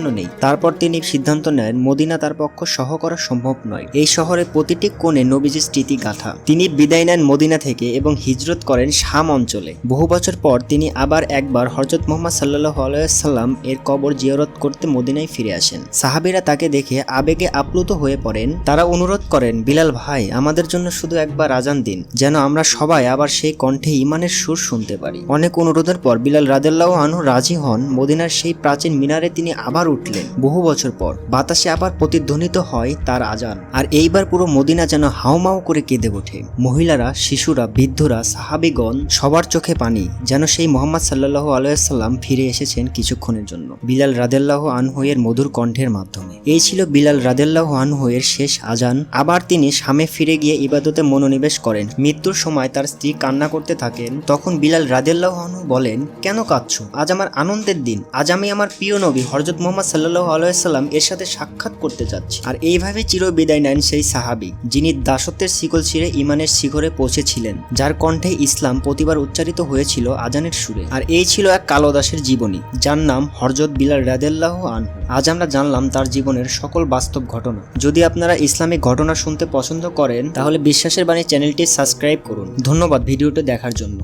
নেই। তারপর তিনি সিদ্ধান্ত নেন মদিনা তার পক্ষ সহ করা সম্ভব নয়। এই শহরে প্রতিটি কোণে নবীজির স্মৃতি গাথা। তিনি বিদায় নেন মদিনা থেকে এবং হিজরত করেন শাম অঞ্চলে। বহু বছর পর তিনি আবার একবার হযরত মুহাম্মদ সাল্লাল্লাহু আলাইহি ওয়াসাল্লাম এর কবর জিয়ারত করতে মদিনায় ফিরে আসেন। সাহাবীরা তাকে দেখে আবেগে আপ্লুত হয়ে পড়েন। তারা অনুরোধ করেন, বিলাল ভাই, আমাদের জন্য শুধু একবার আজান দিন, যেন আমরা সবাই আবার সেই কণ্ঠে ঈমানের সুর শুনতে পারি। অনেক অনুরোধের পর বিলাল রাদিয়াল্লাহু আনহু রাজি হন। মদিনার সেই প্রাচীন মিনারে তিনি আবার উঠলেন। বহু বছর পর বাতাসে আবার প্রতিধ্বনিত হয় তার আজান। আর এইবার পুরো মদিনা যেন হাউমাউ করে কেঁদে ওঠে। মহিলারা, শিশুরা, বৃদ্ধরা, সাহাবীগণ সবার চোখে পানি, যেন সেই মুহাম্মদ সাল্লাল্লাহু আলাইহি ওয়াসাল্লাম ফিরে এসেছেন কিছুক্ষণের জন্য বিলাল রাদিয়াল্লাহু আনহু এর মধুর কণ্ঠের মাধ্যমে। এই ছিল বিলাল রাদিয়াল্লাহু আনহু এর শেষ আজান। আবার তিনি শামে ফিরে গিয়ে ইবাদতে মনোনিবেশ করেন। মৃত্যুর সময় তার স্ত্রী কান্না করতে থাকেন। তখন বিলাল রাদিয়াল্লাহু আনহু বলেন, কেন কাঁদছো? আজ আমার আনন্দের দিন। আজ আমি আমার প্রিয় নবী হযরত মুহাম্মদ সাল্লাল্লাহু আলাইহি ওয়াসাল্লাম এর সাথে সাক্ষাৎ করতে যাচ্ছি। আর এইভাবে চির বিদায় নেন সেই সাহাবী, যিনি দাসত্বের শিকল ছিঁড়ে ঈমানের শিখরে পৌঁছেছিলেন, যার কণ্ঠে ইসলাম প্রতিবার উচ্চারিত হয়েছিল আজানের সুরে। আর এই ছিল এক কালো দাসের জীবনী, যার নাম হযরত বিলাল রাদিয়াল্লাহু আনহু। আজ আমরা জানলাম তার জীবনের সকল বাস্তব ঘটনা। যদি আপনারা ইসলামিক ঘটনা শুনতে পছন্দ করেন, তাহলে বিশ্বাসের বাণী চ্যানেলটি সাবস্ক্রাইব করুন। ধন্যবাদ ভিডিওটি দেখার জন্য।